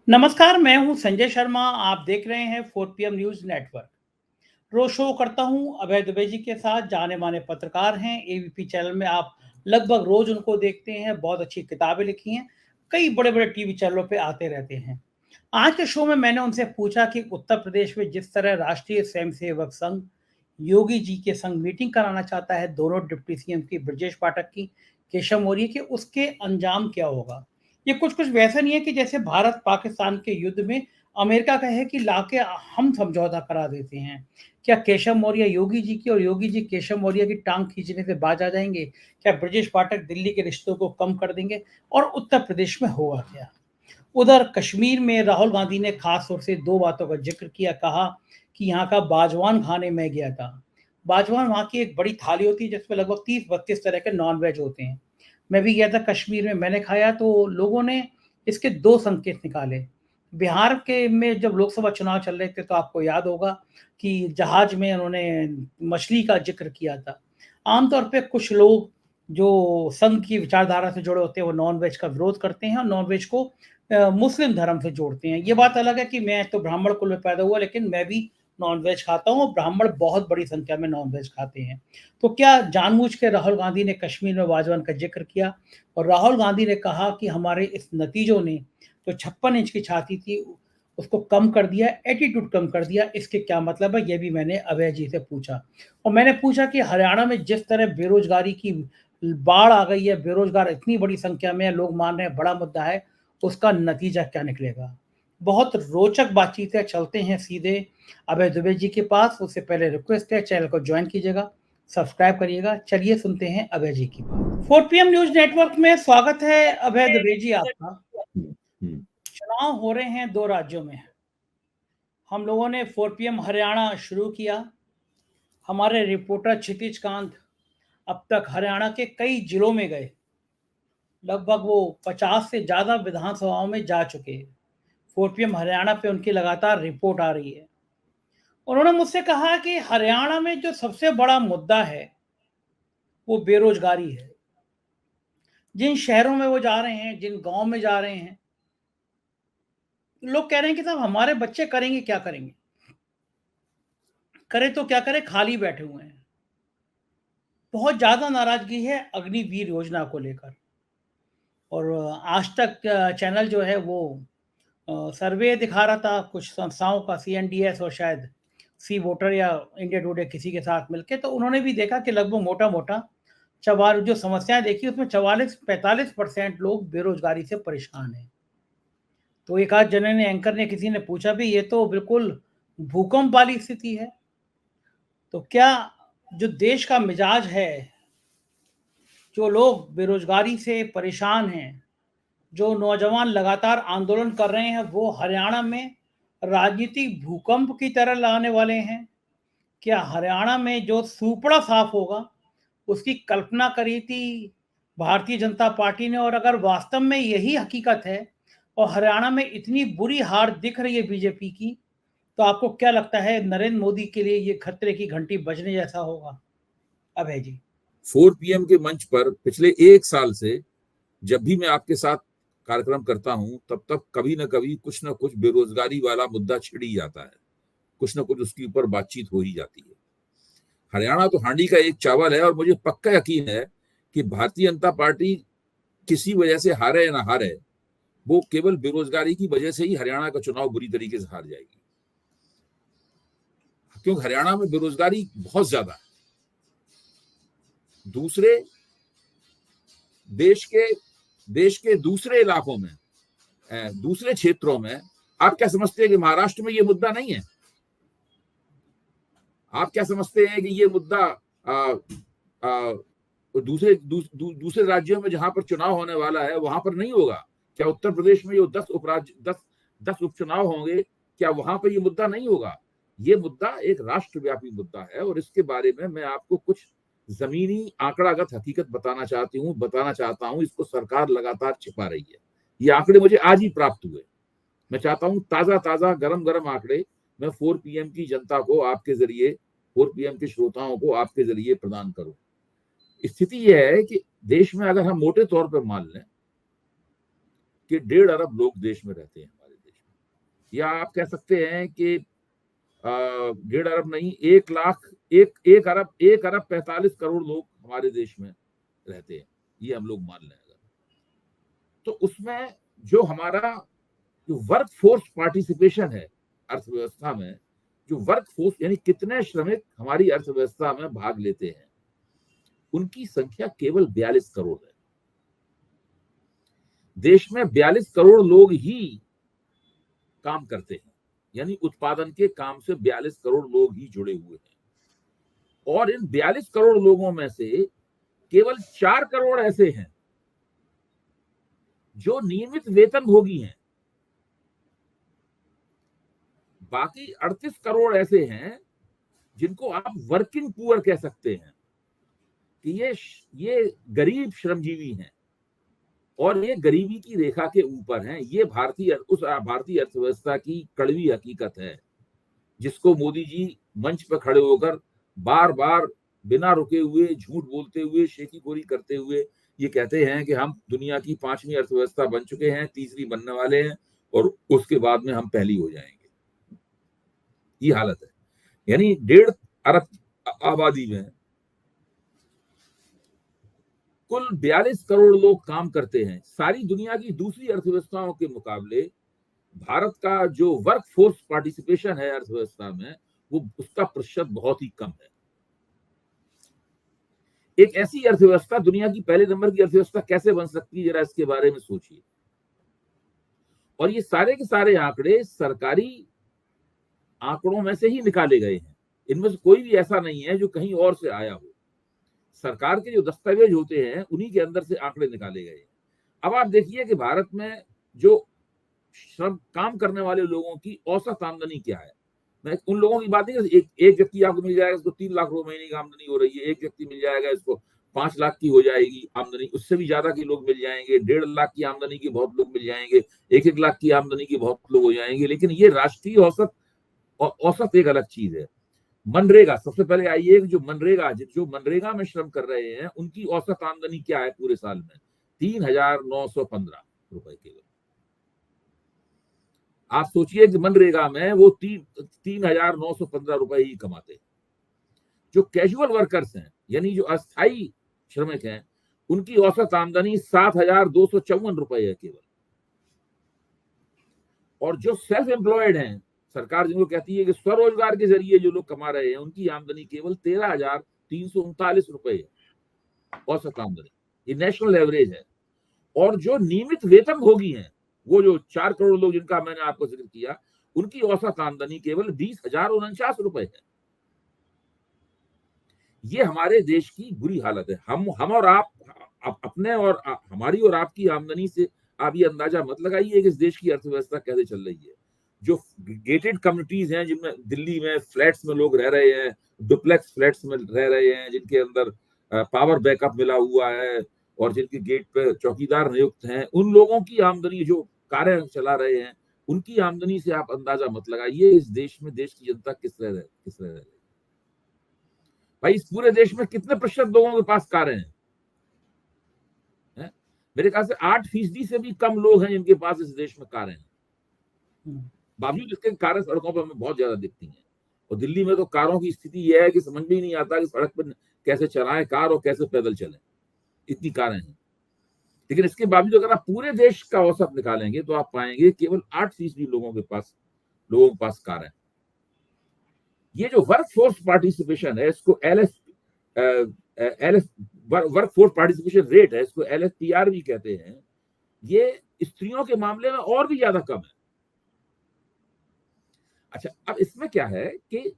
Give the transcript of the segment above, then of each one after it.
नमस्कार, मैं हूं संजय शर्मा। आप देख रहे हैं 4 PM न्यूज नेटवर्क। रोज शो करता हूं अभय दुबे जी के साथ। जाने माने पत्रकार हैं। एबीपी चैनल में आप लगभग रोज उनको देखते हैं। बहुत अच्छी किताबें लिखी हैं। कई बड़े बड़े टीवी चैनलों पे आते रहते हैं। आज के शो में मैंने उनसे पूछा कि उत्तर प्रदेश में जिस तरह राष्ट्रीय स्वयंसेवक संघ योगी जी के संग मीटिंग कराना चाहता है, दोनों डिप्टी सीएम की, ब्रजेश पाठक की, केशव मौर्य की, उसके अंजाम क्या होगा। ये कुछ कुछ वैसा नहीं है कि जैसे भारत पाकिस्तान के युद्ध में अमेरिका कहे कि लाके हम समझौता करा देते हैं। क्या केशव मौर्य योगी जी की और योगी जी केशव मौर्य की टांग खींचने से बाज आ जाएंगे? क्या ब्रजेश पाठक दिल्ली के रिश्तों को कम कर देंगे? और उत्तर प्रदेश में होगा क्या? उधर कश्मीर में राहुल गांधी ने खास तौर से दो बातों का जिक्र किया। कहा कि यहाँ का बाजवान खाने में गया था। बाजवान वहाँ की एक बड़ी थाली होती है जिसमें लगभग 30-32 तरह के नॉन वेज होते हैं। मैं भी गया था कश्मीर में, मैंने खाया तो लोगों ने इसके दो संकेत निकाले। बिहार के में जब लोकसभा चुनाव चल रहे थे तो आपको याद होगा कि जहाज में उन्होंने मछली का जिक्र किया था। आमतौर पे कुछ लोग जो संघ की विचारधारा से जुड़े होते हैं वो नॉन वेज का विरोध करते हैं और नॉन वेज को मुस्लिम धर्म से जोड़ते हैं। ये बात अलग है कि मैं तो ब्राह्मण कुल में पैदा हुआ, लेकिन मैं भी नॉन वेज खाता हूँ और ब्राह्मण बहुत बड़ी संख्या में नॉन वेज खाते हैं। तो क्या जानबूझ के राहुल गांधी ने कश्मीर में बाजवान का जिक्र किया? और राहुल गांधी ने कहा कि हमारे इस नतीजों ने जो 56 इंच की छाती थी उसको कम कर दिया, एटीट्यूड कम कर दिया। इसके क्या मतलब है? ये भी मैंने अभय जी से पूछा। और मैंने पूछा कि हरियाणा में जिस तरह बेरोजगारी की बाढ़ आ गई है, बेरोजगार इतनी बड़ी संख्या में है, लोग मान रहे हैं बड़ा मुद्दा है, उसका नतीजा क्या निकलेगा। बहुत रोचक बातचीत है। चलते हैं सीधे अभय दुबे जी के पास। उससे पहले रिक्वेस्ट है, चैनल को ज्वाइन कीजिएगा, सब्सक्राइब करिएगा। चलिए सुनते हैं अभय जी की बात। 4 PM न्यूज नेटवर्क में स्वागत है अभय दुबे जी आपका। हम्म। चुनाव हो रहे हैं दो राज्यों में। हम लोगों ने 4 PM हरियाणा शुरू किया। हमारे रिपोर्टर क्षितिज कांत अब तक हरियाणा के कई जिलों में गए। लगभग वो 50 से ज्यादा विधानसभाओं में जा चुके हैं। 4 PM हरियाणा पे उनकी लगातार रिपोर्ट आ रही है। उन्होंने मुझसे कहा कि हरियाणा में जो सबसे बड़ा मुद्दा है वो बेरोजगारी है। जिन शहरों में वो जा रहे हैं, जिन गांव में जा रहे हैं, लोग कह रहे हैं कि साहब हमारे बच्चे करेंगे क्या करेंगे, करे तो क्या करे, खाली बैठे हुए हैं। बहुत ज्यादा नाराजगी है अग्निवीर योजना को लेकर। और आज तक चैनल जो है वो सर्वे दिखा रहा था कुछ संस्थाओं का, CNDS और शायद सी वोटर या इंडिया टुडे किसी के साथ मिलके, तो उन्होंने भी देखा कि लगभग मोटा मोटा चवार जो समस्याएं देखी उसमें 44-45% लोग बेरोजगारी से परेशान हैं। तो एक आध जने ने, एंकर ने, किसी ने पूछा भी, ये तो बिल्कुल भूकंप वाली स्थिति है। तो क्या जो देश का मिजाज है, जो लोग बेरोजगारी से परेशान हैं, जो नौजवान लगातार आंदोलन कर रहे हैं, वो हरियाणा में राजनीतिक भूकंप की तरह लाने वाले हैं? क्या हरियाणा में जो सूपड़ा साफ होगा उसकी कल्पना करी थी भारतीय जनता पार्टी ने? और अगर वास्तव में यही हकीकत है और हरियाणा में इतनी बुरी हार दिख रही है बीजेपी की, तो आपको क्या लगता है नरेंद्र मोदी के लिए ये खतरे की घंटी बजने जैसा होगा? अभय जी। 4 PM के मंच पर पिछले 1 साल से जब भी मैं आपके साथ कार्यक्रम करता हूं तब तक कभी न कभी कुछ न कुछ बेरोजगारी वाला मुद्दा छिड़ ही जाता है, कुछ न कुछ उसके ऊपर बातचीत हो ही जाती है। हरियाणा तो हांडी का एक चावल है और मुझे पक्का यकीन है कि भारतीय जनता पार्टी किसी वजह से हारे या ना हारे, वो केवल बेरोजगारी की वजह से ही हरियाणा का चुनाव बुरी तरीके से हार जाएगी, क्योंकि हरियाणा में बेरोजगारी बहुत ज्यादा है। दूसरे देश के दूसरे इलाकों में, दूसरे क्षेत्रों में आप क्या समझते हैं कि महाराष्ट्र में ये मुद्दा नहीं है? आप क्या समझते हैं कि ये मुद्दा दूसरे राज्यों में जहां पर चुनाव होने वाला है वहां पर नहीं होगा? क्या उत्तर प्रदेश में जो 10 उपचुनाव होंगे, क्या वहां पर ये मुद्दा नहीं होगा? ये मुद्दा एक राष्ट्रव्यापी मुद्दा है और इसके बारे में मैं आपको कुछ जमीनी आंकड़ागत हकीकत बताना चाहता हूं। इसको सरकार लगातार छिपा रही है। ये आंकड़े मुझे आज ही प्राप्त हुए। मैं चाहता हूं ताजा ताजा गरम गरम आंकड़े मैं 4 PM की जनता को आपके जरिए, 4 PM के श्रोताओं को आपके जरिए प्रदान करूं। स्थिति यह है कि देश में अगर हम मोटे तौर पर मान लें कि 1.5 अरब लोग देश में रहते हैं, हमारे देश या आप कह सकते हैं कि 1.5 अरब नहीं, 1 अरब 45 करोड़ लोग हमारे देश में रहते हैं, ये हम लोग मान लें अगर, तो उसमें जो हमारा जो वर्क फोर्स पार्टिसिपेशन है अर्थव्यवस्था में, जो वर्क फोर्स यानी कितने श्रमिक हमारी अर्थव्यवस्था में भाग लेते हैं, उनकी संख्या केवल 42 करोड़ है। देश में 42 करोड़ लोग ही काम करते हैं, यानी उत्पादन के काम से 42 करोड़ लोग ही जुड़े हुए हैं, और इन 42 करोड़ लोगों में से केवल 4 करोड़ ऐसे हैं जो नियमित वेतनभोगी हैं। बाकी 38 करोड़ ऐसे हैं जिनको आप वर्किंग पुअर कह सकते हैं, कि ये गरीब श्रमजीवी हैं और ये गरीबी की रेखा के ऊपर हैं। ये भारतीय अर्थव्यवस्था की कड़वी हकीकत है, जिसको मोदी जी मंच पर खड़े होकर बार बार बिना रुके हुए झूठ बोलते हुए, शेखीखोरी करते हुए ये कहते हैं कि हम दुनिया की 5वीं अर्थव्यवस्था बन चुके हैं, 3री बनने वाले हैं और उसके बाद में हम पहली हो जाएंगे। ये हालत है। यानी 1.5 अरब आबादी में कुल 42 करोड़ लोग काम करते हैं। सारी दुनिया की दूसरी अर्थव्यवस्थाओं के मुकाबले भारत का जो वर्क फोर्स पार्टिसिपेशन है अर्थव्यवस्था में, वो उसका प्रतिशत बहुत ही कम है। एक ऐसी अर्थव्यवस्था दुनिया की पहले नंबर की अर्थव्यवस्था कैसे बन सकती है, जरा इसके बारे में सोचिए। और ये सारे के सारे आंकड़े सरकारी आंकड़ों में से ही निकाले गए हैं, इनमें से कोई भी ऐसा नहीं है जो कहीं और से आया हो। सरकार के जो दस्तावेज होते हैं उन्हीं के अंदर से आंकड़े निकाले गए हैं। अब आप देखिए कि भारत में जो श्रम काम करने वाले लोगों की औसत आमदनी क्या है। मैं उन लोगों की बात नहीं, एक व्यक्ति आपको मिल जाएगा इसको 3 लाख रुपए महीने की आमदनी हो रही है, एक व्यक्ति मिल जाएगा इसको 5 लाख की हो जाएगी आमदनी, उससे भी ज्यादा के लोग मिल जाएंगे, 1.5 लाख की आमदनी के बहुत लोग मिल जाएंगे, 1 लाख की आमदनी के बहुत लोग हो जाएंगे। लेकिन ये राष्ट्रीय औसत एक अलग चीज है। मनरेगा, सबसे पहले आइए, जो मनरेगा में श्रम कर रहे हैं उनकी औसत आमदनी क्या है पूरे साल में? 3,915 रुपए केवल। आप सोचिए कि मनरेगा में वो 3,915 रुपए ही कमाते हैं। जो कैजुअल वर्कर्स हैं, यानी जो अस्थायी श्रमिक हैं, उनकी औसत आमदनी 7,254 रुपए है केवल। और जो सेल्फ एम्प्लॉयड हैं, सरकार जिनको कहती है कि स्वरोजगार के जरिए जो लोग कमा रहे हैं, उनकी आमदनी केवल 13,339 रुपए है औसत आमदनी। ये नेशनल एवरेज है। और जो नियमित वेतनभोगी हैं, वो जो 4 करोड़ लोग जिनका मैंने आपको जिक्र किया, उनकी औसत आमदनी केवल 20,049 रुपए है। ये हमारे देश की बुरी हालत है। हम और आप अपने और हमारी और आपकी आमदनी से आप ये अंदाजा मत लगाइए कि इस देश की अर्थव्यवस्था कैसे चल रही है। जो गेटेड कम्युनिटीज हैं, जिनमें दिल्ली में फ्लैट्स में लोग रह रहे हैं, डुप्लेक्स फ्लैट्स में रह रहे हैं, जिनके अंदर पावर बैकअप मिला हुआ है और जिनके गेट पे चौकीदार नियुक्त हैं, उन लोगों की आमदनी, जो कारें चला रहे हैं, उनकी आमदनी से आप अंदाजा मत लगाइए इस देश में देश की जनता किस तरह रहे। भाई, इस पूरे देश में कितने प्रतिशत लोगों के पास कारें हैं? मेरे ख्याल से 8% से भी कम लोग हैं जिनके पास इस देश में कारें हैं। बावजूद इसके कारें सड़कों पर हमें बहुत ज्यादा दिखती हैं। और दिल्ली में तो कारों की स्थिति यह है कि समझ में ही नहीं आता कि सड़क पर कैसे चलाएं कार और कैसे पैदल चलें, इतनी कारें हैं। लेकिन इसके बावजूद अगर आप पूरे देश का औसत निकालेंगे तो आप पाएंगे केवल 8% लोगों के पास कारें हैं। ये जो वर्क फोर्स पार्टिसिपेशन है, इसको वर्क फोर्स पार्टिसिपेशन रेट है, इसको LSPR भी कहते हैं। ये स्त्रियों के मामले में और भी ज्यादा कम है। अच्छा, अब इसमें क्या है कि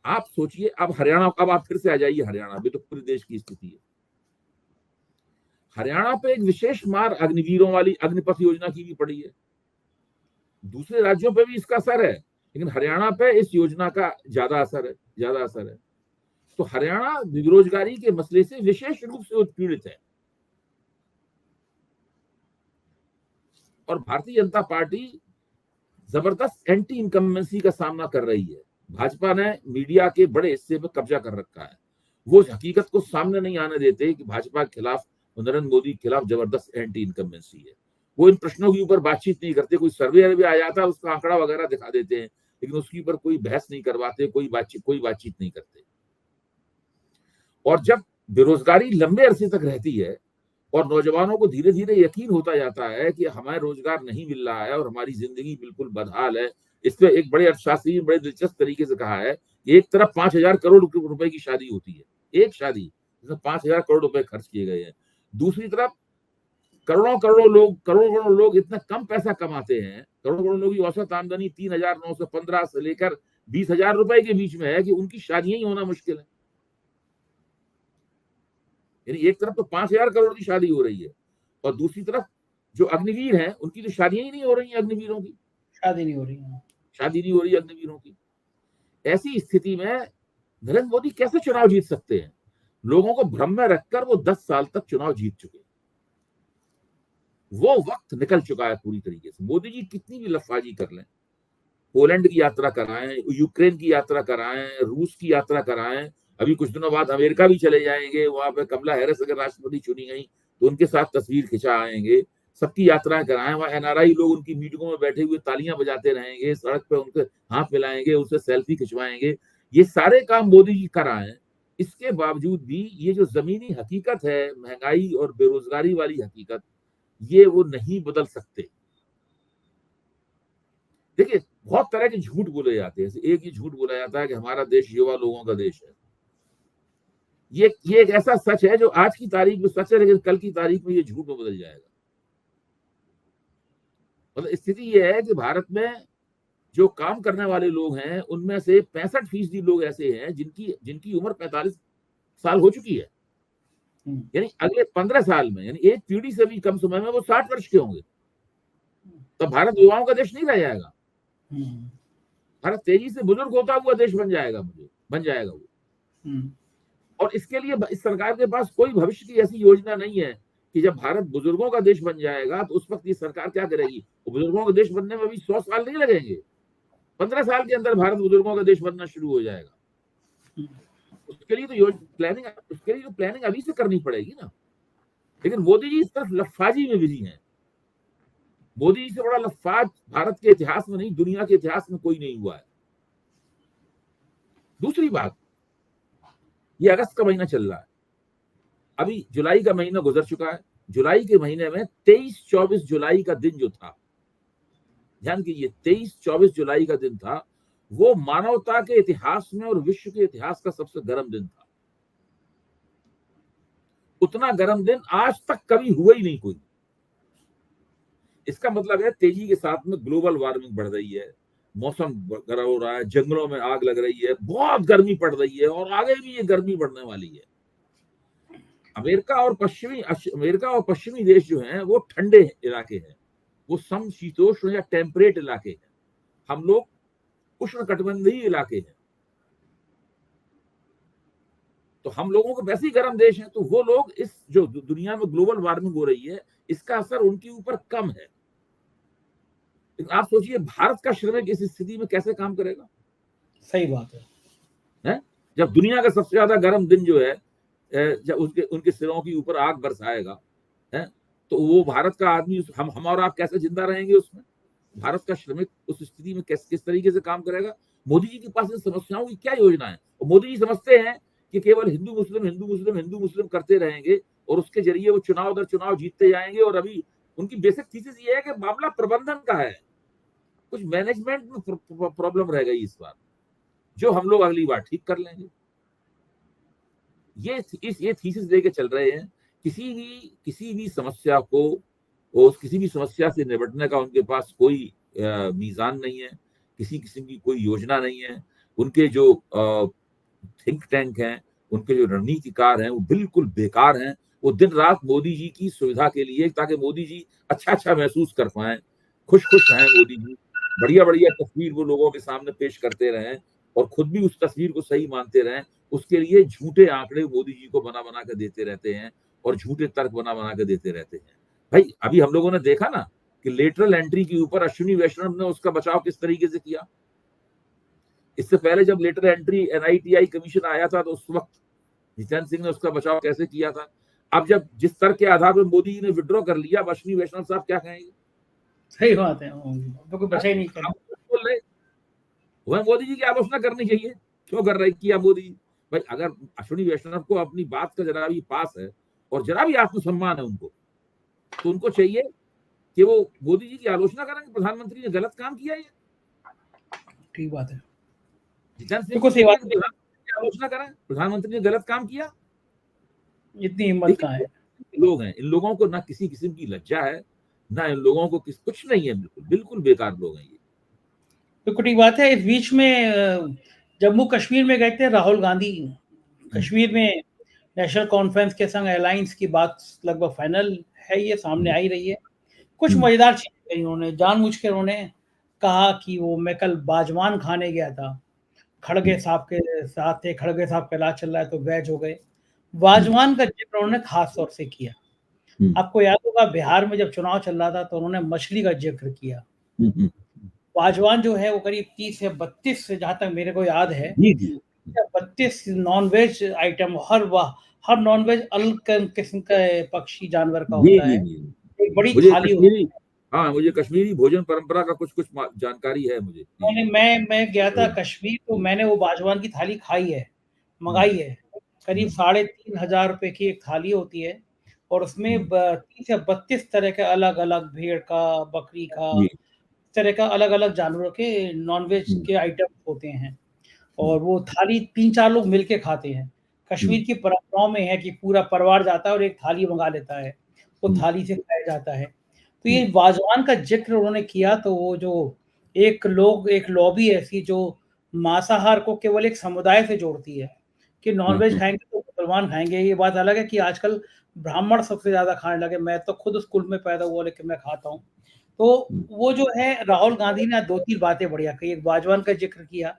आप सोचिए, अब हरियाणा, अब आप फिर से आ जाइए हरियाणा भी, तो पूरे देश की स्थिति है। हरियाणा पे एक विशेष मार अग्निवीरों वाली अग्निपथ योजना की भी पड़ी है। दूसरे राज्यों पे भी इसका असर है, लेकिन हरियाणा पे इस योजना का ज्यादा असर है। तो हरियाणा बेरोजगारी के मसले से विशेष रूप से उत्पीड़ित है। और भारतीय जनता पार्टी जबरदस्त एंटी इनकम्बेंसी का सामना कर रही है। भाजपा ने मीडिया के बड़े हिस्से पर कब्जा कर रखा है। वो हकीकत को सामने नहीं आने देते कि भाजपा के खिलाफ, नरेंद्र मोदी के खिलाफ जबरदस्त एंटी इनकम्बेंसी है। वो इन प्रश्नों के ऊपर बातचीत नहीं करते। कोई सर्वे भी आ जाता है उसका आंकड़ा वगैरह दिखा देते हैं, लेकिन उसके ऊपर कोई बहस नहीं करवाते, कोई बातचीत नहीं करते। और जब बेरोजगारी लंबे अरसे तक रहती है और नौजवानों को धीरे धीरे यकीन होता जाता है कि हमें रोजगार नहीं मिल रहा है और हमारी जिंदगी बिल्कुल बदहाल है, इस पे एक बड़े अर्थशास्त्री ने बड़े दिलचस्प तरीके से कहा है कि एक तरफ 5,000 करोड़ रुपए की शादी होती है, एक शादी जिसमें 5,000 करोड़ रुपए खर्च किए गए हैं, दूसरी तरफ करोड़ों लोग इतना कम पैसा कमाते हैं, करोड़ों लोगों की औसत आमदनी 3,915 से लेकर 20,000 रुपए के बीच में है कि उनकी शादियां ही होना मुश्किल है। यानी एक तरफ तो 5,000 करोड़ की शादी हो रही है और दूसरी तरफ जो अग्निवीर हैं उनकी तो शादियां ही नहीं हो रही हैं, अग्निवीरों की शादी नहीं हो रही है। शादी नहीं हो रही है अग्निवीरों की। ऐसी स्थिति में नरेंद्र मोदी कैसे चुनाव जीत सकते हैं? लोगों को भ्रम में रखकर वो 10 साल तक चुनाव जीत चुके, वो वक्त निकल चुका है पूरी तरीके से। मोदी जी कितनी भी लफाजी कर लें, पोलैंड की यात्रा कराएं, यूक्रेन की यात्रा कराएं, रूस की यात्रा कराएं, अभी कुछ दिनों बाद अमेरिका भी चले जाएंगे, वहां पे कमला हैरिस अगर राष्ट्रपति चुनी गई तो उनके साथ तस्वीर खिंचा आएंगे, सबकी यात्राएं कराएं, वहां एनआरआई लोग उनकी मीटिंगों में बैठे हुए तालियां बजाते रहेंगे, सड़क पे उनके हाथ मिलाएंगे, उनसे सेल्फी खिंचवाएंगे, ये सारे काम मोदी जी कराएं। इसके बावजूद भी ये जो जमीनी हकीकत है, महंगाई और बेरोजगारी वाली हकीकत, ये वो नहीं बदल सकते। देखिए बहुत तरह के झूठ बोले जाते हैं। एक ही झूठ बोला जाता है कि हमारा देश युवा लोगों का देश है। ये एक ऐसा सच है जो आज की तारीख में सच है, लेकिन कल की तारीख में ये झूठ में बदल जाएगा। मतलब स्थिति ये है कि भारत में जो काम करने वाले लोग हैं उनमें से 65% लोग ऐसे हैं जिनकी उम्र 45 साल हो चुकी है। यानी अगले 15 साल में, यानी एक पीढ़ी से भी कम समय में वो 60 वर्ष के होंगे। तो भारत युवाओं का देश नहीं रह जाएगा, भारत तेजी से बुजुर्ग होता हुआ देश बन जाएगा वो। और इसके लिए इस सरकार के पास कोई भविष्य की ऐसी योजना नहीं है कि जब भारत बुजुर्गों का देश बन जाएगा तो उस वक्त ये सरकार क्या करेगी। तो बुजुर्गों का देश बनने में भी 100 साल नहीं लगेंगे, 15 साल के अंदर भारत बुजुर्गों का देश बनना शुरू हो जाएगा। उसके लिए तो प्लानिंग अभी से करनी पड़ेगी ना। लेकिन मोदी जी इस तरफ लफाजी में बिजी हैं। मोदी जी से बड़ा लफाज भारत के इतिहास में नहीं, दुनिया के इतिहास में कोई नहीं हुआ है। दूसरी बात, ये अगस्त का महीना चल रहा है, अभी जुलाई का महीना गुजर चुका है। जुलाई के महीने में 23-24 जुलाई का दिन जो था, ध्यान कीजिए 23-24 जुलाई का दिन था, वो मानवता के इतिहास में और विश्व के इतिहास का सबसे गर्म दिन था। उतना गर्म दिन आज तक कभी हुआ ही नहीं कोई। इसका मतलब है तेजी के साथ में ग्लोबल वार्मिंग बढ़ रही है, मौसम गर्म हो रहा है, जंगलों में आग लग रही है, बहुत गर्मी पड़ रही है और आगे भी ये गर्मी बढ़ने वाली है। अमेरिका और पश्चिमी देश जो हैं वो ठंडे इलाके हैं, वो समशीतोष्ण या टेम्परेट इलाके हैं। हम लोग उष्णकटिबंधीय इलाके हैं, तो हम लोगों को वैसे ही गर्म देश है, तो वो लोग इस जो दुनिया में ग्लोबल वार्मिंग हो रही है इसका असर उनके ऊपर कम है। लेकिन आप सोचिए भारत का श्रमिक इस स्थिति में कैसे काम करेगा। सही बात है? जब दुनिया का सबसे ज्यादा गर्म दिन जो है, जब उनके सिरों के ऊपर आग बरसाएगा, है तो वो भारत का आदमी, हम और आप कैसे जिंदा रहेंगे उसमें। भारत का श्रमिक उस स्थिति में किस तरीके से काम करेगा। मोदी जी के पास इन समस्याओं की क्या योजना है। और मोदी जी समझते हैं कि केवल हिंदू मुस्लिम करते रहेंगे और उसके जरिए वो चुनाव दर चुनाव जीतते जाएंगे। और अभी उनकी बेसिक थीसिस ये है कि मामला प्रबंधन का है, कुछ मैनेजमेंट में प्रॉब्लम रह गई इस बार, जो हम लोग अगली बार ठीक कर लेंगे। ये थीसिस लेके चल रहे हैं। किसी भी समस्या को, किसी भी समस्या से निपटने का उनके पास कोई मीजान नहीं है, किसी किस्म की कोई योजना नहीं है। उनके जो थिंक टैंक हैं, उनके जो रणनीतिकार हैं, वो बिल्कुल बेकार हैं। वो दिन रात मोदी जी की सुविधा के लिए, ताकि मोदी जी अच्छा महसूस कर पाए, खुश रहें मोदी जी, बढ़िया तस्वीर वो लोगों के सामने पेश करते रहें और खुद भी उस तस्वीर को सही मानते रहें, उसके लिए झूठे आंकड़े मोदी जी को बना के देते रहते हैं और झूठे तर्क बना के देते रहते हैं। भाई अभी हम लोगों ने देखा ना कि लेटरल एंट्री के ऊपर अश्विनी वैष्णव ने उसका बचाव किस तरीके से किया। इससे पहले जब लेटर एंट्री NITI कमीशन आया था तो उस वक्त जितेंद्र सिंह ने उसका बचाव कैसे किया था। अब जब जिस स्तर के आधार पर मोदी जी ने विड्रॉ कर लिया, अब अश्विनी वैष्णव साहब क्या कहेंगे? सही बात है, तो कोई बचा ही नहीं कर। बोल रहे वह मोदी जी की आलोचना करनी चाहिए, क्यों कर रहे किया मोदी जी? भाई अगर अश्विनी वैष्णव को अपनी बात का जरा भी पास है और जरा भी आत्मसम्मान है उनको, तो उनको चाहिए कि वो मोदी जी की आलोचना करें, प्रधानमंत्री ने गलत काम किया। ये ठीक बात है, जितेंद्र सिंह को बिल्कुल सही चाहिए बात कि है। प्रधानमंत्री की आलोचना करें, प्रधानमंत्री ने गलत काम किया। इतनी हिम्मत कहाँ है। देखिए लोग हैं, इन लोगों को ना किसी किस्म की लज्जा है, ना इन लोगों को कुछ नहीं है, बिल्कुल बिल्कुल बेकार लोग हैं ये। बिल्कुल ठीक बात है। इस बीच में जम्मू कश्मीर में गए थे राहुल गांधी। कश्मीर में नेशनल कॉन्फ्रेंस के संग अलायंस की बात लगभग फाइनल है, ये सामने आ ही रही है। कुछ मजेदार चीजें कही उन्होंने, जानबूझ के उन्होंने कहा कि वो मैं कल बाजवान खाने गया था, खड़गे साहब के साथ थे, खड़गे साहब का इलाज चल रहा है तो वेज हो गए। वाजवान का जिक्र उन्होंने खास तौर से किया। आपको याद होगा बिहार में जब चुनाव चल रहा था तो उन्होंने मछली का जिक्र किया। वाजवान जो है वो करीब 30 या 32, जहां तक मेरे को याद है, 32 नॉन वेज आइटम, हर नॉन वेज अलग किस्म का पक्षी जानवर का होता है, एक बड़ी मुझे थाली होती कश्मीरी, हाँ मुझे कश्मीरी भोजन परंपरा का कुछ कुछ जानकारी है मुझे। है। मैं गया था कश्मीर, तो मैंने वो बाजवान की थाली खाई है, मंगाई है। करीब 3,500 रुपए की एक थाली होती है और उसमें 30 या 32 तरह के अलग अलग, भेड़ का, बकरी का, इस तरह का अलग अलग जानवरों के नॉनवेज के आइटम होते हैं और वो थाली 3-4 लोग मिलके खाते हैं। कश्मीर की परंपराओं में है कि पूरा परिवार जाता है और एक थाली मंगा लेता है, वो थाली से खाया जाता है। तो ये वाजवान का जिक्र उन्होंने किया, तो वो जो एक लॉबी ऐसी जो मांसाहार को केवल एक समुदाय से जोड़ती है कि नॉनवेज खाएंगे तो मुसलमान खाएंगे। ये बात अलग है कि आजकल ब्राह्मण सबसे ज्यादा खाने लगे, मैं तो खुद स्कूल में पैदा हुआ लेकिन मैं खाता हूँ। तो वो जो है राहुल गांधी ने 2-3 बातें बढ़िया कही, एक वाजवान का जिक्र किया,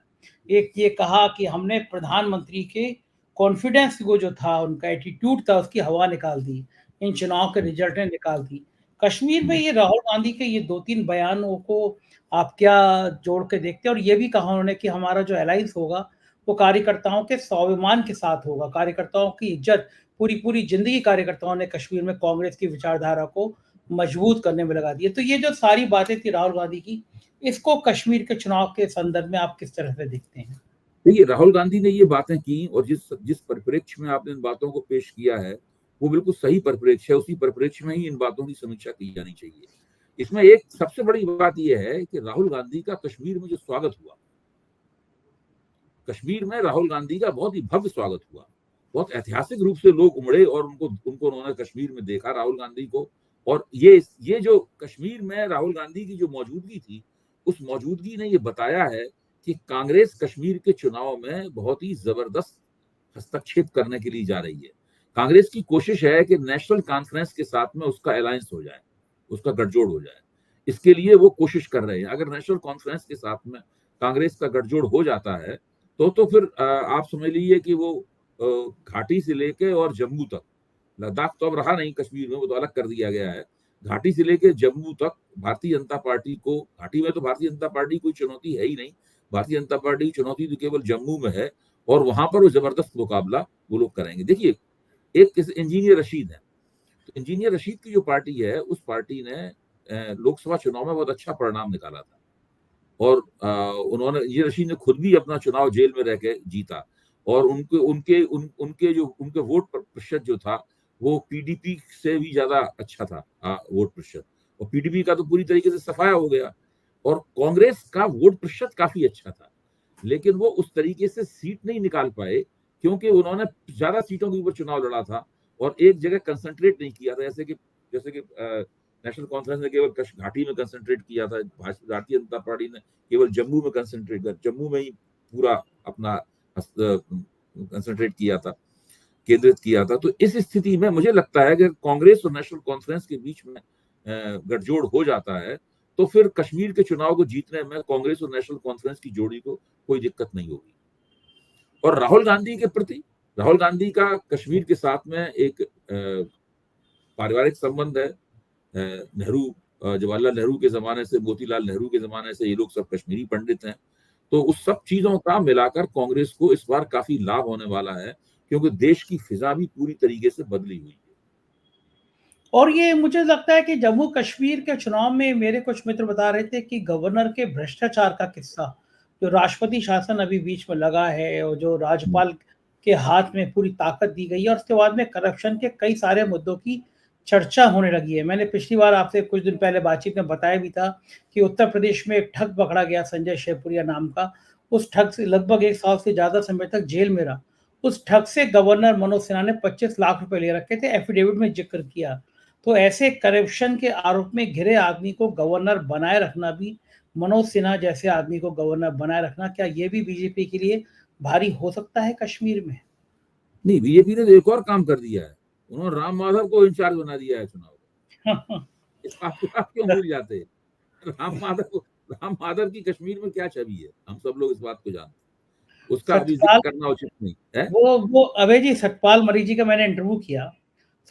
एक ये कहा कि हमने प्रधानमंत्री के कॉन्फिडेंस को जो था, उनका एटीट्यूड था, उसकी हवा निकाल दी, इन चुनाव के रिजल्ट ने निकाल दी। कश्मीर में ये राहुल गांधी के ये 2-3 बयानों को आप क्या जोड़ के देखते हैं? और ये भी कहा उन्होंने कि हमारा जो अलायंस होगा वो कार्यकर्ताओं के स्वाभिमान के साथ होगा, कार्यकर्ताओं की इज्जत, पूरी जिंदगी कार्यकर्ताओं ने कश्मीर में कांग्रेस की विचारधारा को मजबूत करने में लगा दी है। तो ये जो सारी बातें थी राहुल गांधी की, इसको कश्मीर के चुनाव के संदर्भ में आप किस तरह से देखते हैं? देखिए राहुल गांधी ने ये बातें की और जिस जिस परिप्रेक्ष्य में आपने इन बातों को पेश किया है वो बिल्कुल सही परिप्रेक्ष्य है, उसी परिप्रेक्ष्य में ही इन बातों की समीक्षा की जानी चाहिए। इसमें एक सबसे बड़ी बात यह है कि राहुल गांधी का कश्मीर में जो स्वागत हुआ, कश्मीर में राहुल गांधी का बहुत ही भव्य स्वागत हुआ, बहुत ऐतिहासिक रूप से लोग उमड़े और उनको उन्होंने कश्मीर में देखा राहुल गांधी को। और ये जो कश्मीर में राहुल गांधी की जो मौजूदगी थी, उस मौजूदगी ने ये बताया है कि कांग्रेस कश्मीर के चुनाव में बहुत ही जबरदस्त हस्तक्षेप करने के लिए जा रही है। कांग्रेस की कोशिश है कि नेशनल कॉन्फ्रेंस के साथ में उसका अलायंस हो जाए, उसका गठजोड़ हो जाए, इसके लिए वो कोशिश कर रहे हैं। अगर नेशनल कॉन्फ्रेंस के साथ में कांग्रेस का गठजोड़ हो जाता है तो फिर आप समझ लीजिए कि वो घाटी से लेके और जम्मू तक, लद्दाख तो अब रहा नहीं कश्मीर में, वो तो अलग कर दिया गया है, घाटी से लेके जम्मू तक भारतीय जनता पार्टी को, घाटी में तो भारतीय जनता पार्टी कोई चुनौती है ही नहीं, भारतीय जनता पार्टी की चुनौती तो केवल जम्मू में है और वहां पर वो जबरदस्त मुकाबला वो लोग करेंगे। देखिए एक इंजीनियर रशीद है, तो इंजीनियर रशीद की जो पार्टी है, उस पार्टी ने लोकसभा चुनाव में बहुत अच्छा परिणाम निकाला था और उन्होंने, ये रशीद ने खुद भी अपना चुनाव जेल में रह के जीता और उनके वोट प्रतिशत जो था वो पीडीपी से भी ज्यादा अच्छा था वोट प्रतिशत, और पीडीपी का तो पूरी तरीके से सफाया हो गया और कांग्रेस का वोट प्रतिशत काफी अच्छा था, लेकिन वो उस तरीके से सीट नहीं निकाल पाए क्योंकि उन्होंने ज्यादा सीटों के ऊपर चुनाव लड़ा था और एक जगह कंसंट्रेट नहीं किया था। जैसे कि नेशनल कॉन्फ्रेंस ने केवल घाटी में कंसंट्रेट किया था, भारतीय जनता पार्टी ने केवल जम्मू में कंसंट्रेट किया, जम्मू में ही पूरा अपना कंसंट्रेट किया था, केंद्रित किया था। तो इस स्थिति में मुझे लगता है कि कांग्रेस और नेशनल कॉन्फ्रेंस के बीच में गठजोड़ हो जाता है तो फिर कश्मीर के चुनाव को जीतने में कांग्रेस और नेशनल कॉन्फ्रेंस की जोड़ी को कोई दिक्कत नहीं होगी। और राहुल गांधी के प्रति, राहुल गांधी का कश्मीर के साथ में एक पारिवारिक संबंध है। जवाहरलाल नेहरू के जमाने से, मोतीलाल नेहरू के जमाने से ये लोग सब कश्मीरी पंडित हैं, तो उस सब चीजों का मिलाकर कांग्रेस को इस बार काफी लाभ होने वाला है क्योंकि देश की फिजा भी पूरी तरीके से बदली हुई है। और ये मुझे लगता है कि जम्मू कश्मीर के चुनाव में मेरे कुछ मित्र बता रहे थे कि गवर्नर के भ्रष्टाचार का किस्सा, जो राष्ट्रपति शासन अभी बीच में लगा है और जो राज्यपाल के हाथ में पूरी ताकत दी गई है और उसके बाद में करप्शन के कई सारे मुद्दों की चर्चा होने लगी है। मैंने पिछली बार आपसे कुछ दिन पहले बातचीत में बताया भी था कि उत्तर प्रदेश में एक ठग पकड़ा गया संजय शिवपुरिया नाम का। उस ठग से लगभग 1 साल से ज़्यादा समय तक जेल में रहा। उस ठग से गवर्नर मनोज सिन्हा ने 25 लाख रुपए ले रखे थे, एफिडेविट में ज़िक्र किया। तो ऐसे करप्शन के आरोप में घिरे आदमी को गवर्नर बनाए रखना भी, मनोज सिन्हा जैसे आदमी को गवर्नर बनाए रखना, क्या ये भी बीजेपी के लिए भारी हो सकता है कश्मीर में? नहीं, बीजेपी ने तो एक और काम कर दिया है, उन्होंने राम माधव को इंचार्ज बना दिया है चुनाव का। इस बात को आप क्यों भूल जाते हैं? राम माधव की कश्मीर में क्या छवि है, हम सब लोग इस बात को जानते हैं, उसका अभी जिक्र सतपाल करना उचित नहीं है। वो अभय जी, सतपाल मलिक जी का मैंने इंटरव्यू किया। हाँ।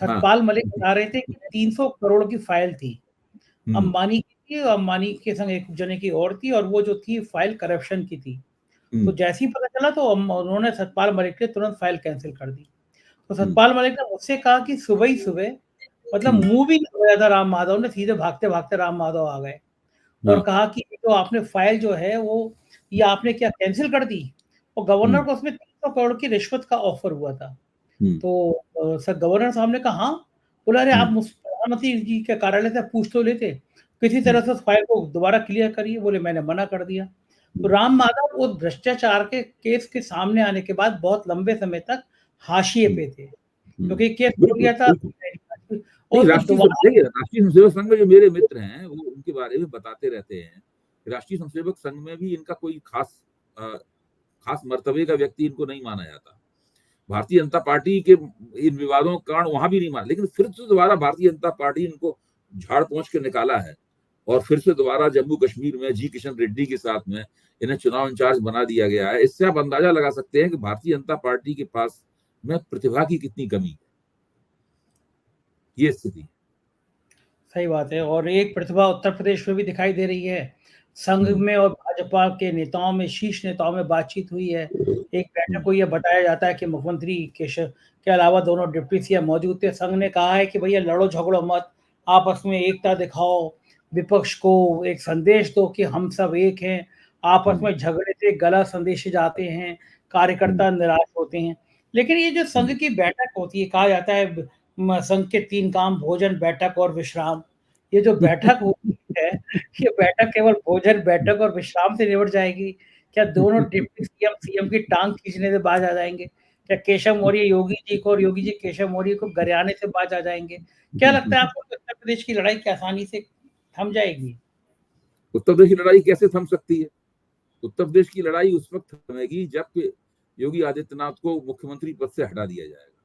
सतपाल मलिक बता रहे थे कि 300 करोड़ की फाइल थी। हम्म। अंबानी की थी, अंबानी के संग एक जने की और थी और वो जो थी फाइल करप्शन की थी। तो जैसे ही पता चला तो उन्होंने सतपाल मलिक ने तुरंत फाइल कैंसिल कर दी। तो सतपाल मलिक ने मुझसे कहा कि सुबह ही सुबह, मतलब मुँह भी नहीं धोया था राम माधव ने, सीधे भागते-भागते राम माधव आ गए और कहा कि जो आपने फाइल जो है वो ये आपने क्या कैंसल कर दी? और गवर्नर को उसमें 300 करोड़ की रिश्वत का ऑफर हुआ था। तो सर गवर्नर साहब ने कहा हाँ। बोला अरे आप प्रधानमंत्री जी के कार्यालय से पूछ तो लेते, किसी तरह से उस फाइल को दोबारा क्लियर करिए। बोले मैंने मना कर दिया। तो राम माधव उस भ्रष्टाचार के केस के सामने आने के बाद बहुत लंबे समय तक हाशिए पे थे, क्योंकि केस हो बिल्कुल गया था बिल्कुल। और नहीं, उसको दोबारा देखिए, राष्ट्रीय स्वयंसेवक संघ में जो मेरे मित्र हैं वो उनके बारे में बताते रहते हैं। राष्ट्रीय स्वयंसेवक संघ में भी इनका कोई खास मर्तबे का व्यक्ति इनको नहीं माना जाता। भारतीय जनता पार्टी के इन विवादों के कारण वहां भी नहीं माना, लेकिन फिर से दोबारा भारतीय जनता पार्टी इनको झाड़ पहुंच के निकाला है और फिर से दोबारा जम्मू कश्मीर में जी किशन रेड्डी के साथ में इन्हें चुनाव इंचार्ज बना दिया गया है। इससे आप अंदाजा लगा सकते हैं कि भारतीय जनता पार्टी के पास में प्रतिभा की कितनी कमी है, ये स्थिति। सही बात है और एक प्रतिभा उत्तर प्रदेश में भी दिखाई दे रही है। संघ में और भाजपा के नेताओं में, शीर्ष नेताओं में बातचीत हुई है। एक बैठक हुई है, बताया जाता है कि मुख्यमंत्री के अलावा दोनों डिप्टी सीएम मौजूद थे। संघ ने कहा है कि भैया लड़ो झगड़ो मत, आपस में एकता दिखाओ, विपक्ष को एक संदेश दो कि हम सब एक हैं। आपस में झगड़े से गलत संदेश जाते हैं, कार्यकर्ता निराश होते हैं। लेकिन ये जो संघ की बैठक होती है, कहा जाता है संघ के 3 काम भोजन, बैठक और विश्राम। ये जो बैठक होती है, ये बैठक केवल भोजन, बैठक और विश्राम से निपट जाएगी? क्या दोनों डिप्टी सीएम, सीएम की टाँग खींचने से बाज आ जाएँगे? क्या केशव मौर्य योगी जी को और योगी जी केशव मौर्य को गरियाने से बाज आ जाएँगे? क्या लगता है आपको कि उत्तर प्रदेश की लड़ाई क्या आसानी से थम जाएगी? उत्तर प्रदेश की लड़ाई कैसे थम सकती है? उत्तर प्रदेश की लड़ाई उस वक्त थमेगी जब योगी आदित्यनाथ को मुख्यमंत्री पद से हटा दिया जाएगा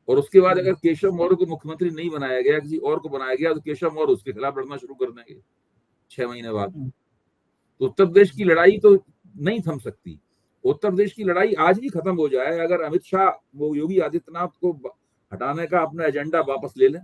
और उसके बाद अगर केशव मौर्य को मुख्यमंत्री नहीं बनाया गया, किसी और को बनाया गया, तो केशव मौर्य उसके खिलाफ लड़ना शुरू कर देंगे 6 महीने बाद। तो उत्तर प्रदेश की लड़ाई तो नहीं थम सकती। उत्तर प्रदेश की लड़ाई आज भी खत्म हो जाए अगर अमित शाह वो योगी आदित्यनाथ को हटाने का अपना एजेंडा वापस ले लें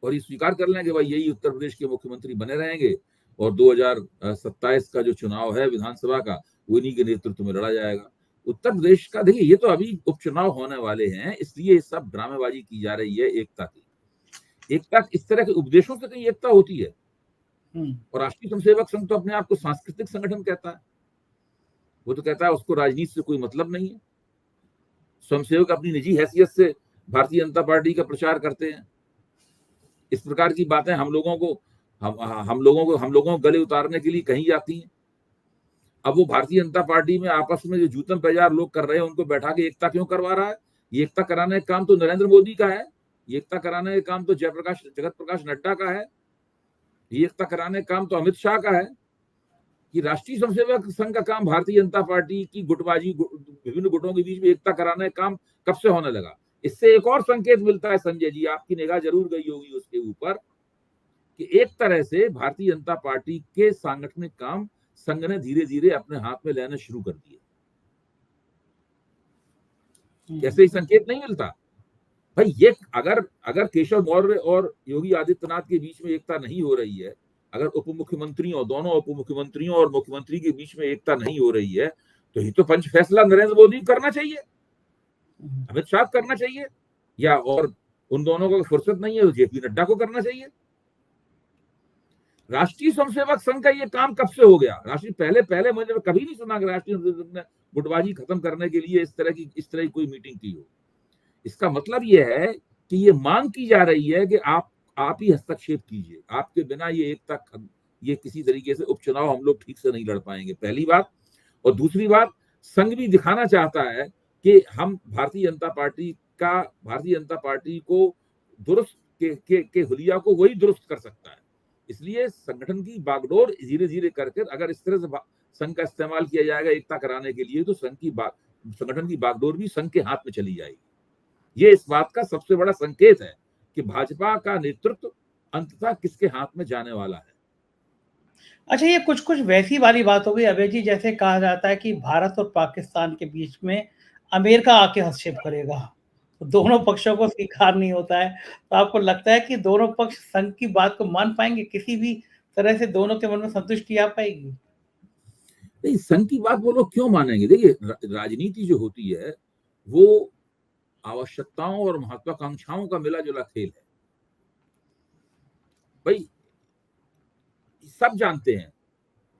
और ये स्वीकार कर लें कि भाई यही उत्तर प्रदेश के मुख्यमंत्री बने रहेंगे और 2027 का जो चुनाव है विधानसभा का, वो इन्हीं के नेतृत्व में लड़ा जाएगा। उत्तर प्रदेश का देखिए, ये तो अभी उपचुनाव होने वाले हैं, इसलिए सब ड्रामेबाजी की जा रही है एकता की। एकता इस तरह के उपदेशों से कहीं एकता होती है? और राष्ट्रीय स्वयंसेवक संघ तो अपने आप को सांस्कृतिक संगठन कहता है, वो तो कहता है उसको राजनीति से कोई मतलब नहीं है। स्वयंसेवक अपनी निजी हैसियत से भारतीय जनता पार्टी का प्रचार करते हैं। इस प्रकार की बातें हम लोगों को गले उतारने के लिए कही जाती हैं। अब वो भारतीय जनता पार्टी में आपस में जो जूतम पेजार लोग कर रहे हैं, उनको बैठा के एकता क्यों करवा रहा है? ये एकता कराने का काम तो नरेंद्र मोदी का है, ये एकता कराने का काम तो जगत प्रकाश नड्डा का है, ये एकता कराने का काम तो अमित शाह का है। कि राष्ट्रीय स्वयंसेवक संघ का काम भारतीय जनता पार्टी की गुटबाजी, विभिन्न गुटों के बीच में एकता कराने का काम कब से होने लगा? इससे एक और संकेत मिलता है संजय जी, आपकी निगाह जरूर गई होगी उसके ऊपर, कि एक तरह से भारतीय जनता पार्टी के सांगठनिक काम संघ ने धीरे धीरे अपने हाथ में लेने शुरू कर दिए। कैसे ही संकेत नहीं मिलता भाई? ये अगर केशव मौर्य और योगी आदित्यनाथ के बीच में एकता नहीं हो रही है, अगर दोनों उप मुख्यमंत्रियों और मुख्यमंत्री के बीच में एकता नहीं हो रही है, तो ये तो पंच फैसला नरेंद्र मोदी करना चाहिए, अमित शाह करना चाहिए, या और उन दोनों को फुर्सत नहीं है तो जेपी नड्डा को करना चाहिए। राष्ट्रीय स्वयंसेवक संघ का ये काम कब से हो गया? राष्ट्रीय पहले मैंने कभी नहीं सुना कि राष्ट्रीय स्वयंसेवक ने गुटबाजी खत्म करने के लिए इस तरह की कोई मीटिंग की हो। इसका मतलब ये है कि ये मांग की जा रही है कि आप ही हस्तक्षेप कीजिए, आपके बिना ये किसी तरीके से उपचुनाव हम लोग ठीक से नहीं लड़ पाएंगे, पहली बात। और दूसरी बात, संघ भी दिखाना चाहता है कि हम भारतीय जनता पार्टी को दुरुस्त के हुलिया को वही दुरुस्त कर सकता है। इसलिए संगठन की बागडोर धीरे धीरे करके अगर इस तरह से संघ का इस्तेमाल किया जाएगा एकता कराने के लिए, तो संगठन की बागडोर भी संघ के हाथ में चली जाएगी। ये इस बात का सबसे बड़ा संकेत है कि भाजपा का नेतृत्व अंततः किसके हाथ में जाने वाला है। अच्छा, ये कुछ-कुछ वैसी वाली बात हो गई अभय जी, जैसे कहा जाता है कि भारत और पाकिस्तान के बीच में अमेरिका आके हस्तक्षेप करेगा। तो दोनों पक्षों को स्वीकार नहीं होता है। तो आपको लगता है कि दोनों पक्ष संघ की बात को मान पाएँगे? किसी भी तरह से दोनों के मन में संतुष्टि आ पाएगी? नहीं, संघ की बात वो लोग क्यों मानेंगे? देखिए, राजनीति जो होती है वो आवश्यकताओं और महत्वाकांक्षाओं का मिला-जुला खेल है। भाई सब जानते हैं,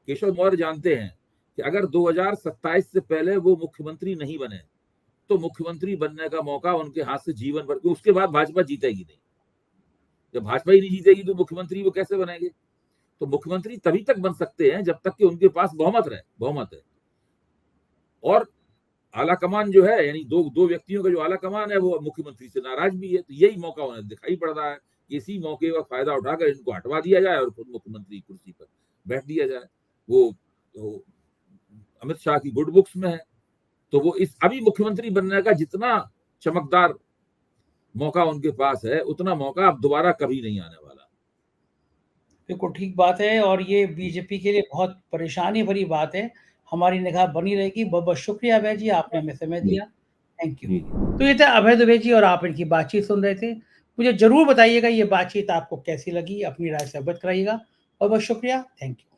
केशव मौर्य जानते हैं कि अगर 2027 से पहले वो मुख्यमंत्री नहीं बने तो मुख्यमंत्री बनने का मौका उनके हाथ से जीवन भर, उसके बाद भाजपा जीतेगी नहीं। जब भाजपा ही नहीं जीतेगी तो मुख्यमंत्री वो कैसे बनेंगे? तो मुख्यमंत्री तभी तक बन सकते हैं जब तक कि उनके पास बहुमत है। और आला कमान जो है, यानी दो व्यक्तियों का जो आला कमान है वो मुख्यमंत्री से नाराज भी है। तो यही मौका उन्हें दिखाई पड़ रहा है, इसी मौके का फायदा उठाकर इनको हटवा दिया जाए और खुद मुख्यमंत्री कुर्सी पर बैठ दिया जाए। वो अमित शाह की गुड बुक्स में है। तो वो अभी मुख्यमंत्री बनने का जितना चमकदार मौका उनके पास है, उतना मौका अब दोबारा कभी नहीं आने वाला। बिल्कुल ठीक बात है और ये बीजेपी के लिए बहुत परेशानी भरी बात है। हमारी निगाह बनी रहेगी। बहुत-बहुत शुक्रिया अभय जी, आपने हमें समय दिया। Thank you. जी। तो ये थे अभय दुबे जी और आप इनकी बातचीत सुन रहे थे। मुझे ज़रूर बताइएगा ये बातचीत आपको कैसी लगी, अपनी राय से अवगत कराइएगा। बहुत-बहुत शुक्रिया। Thank you.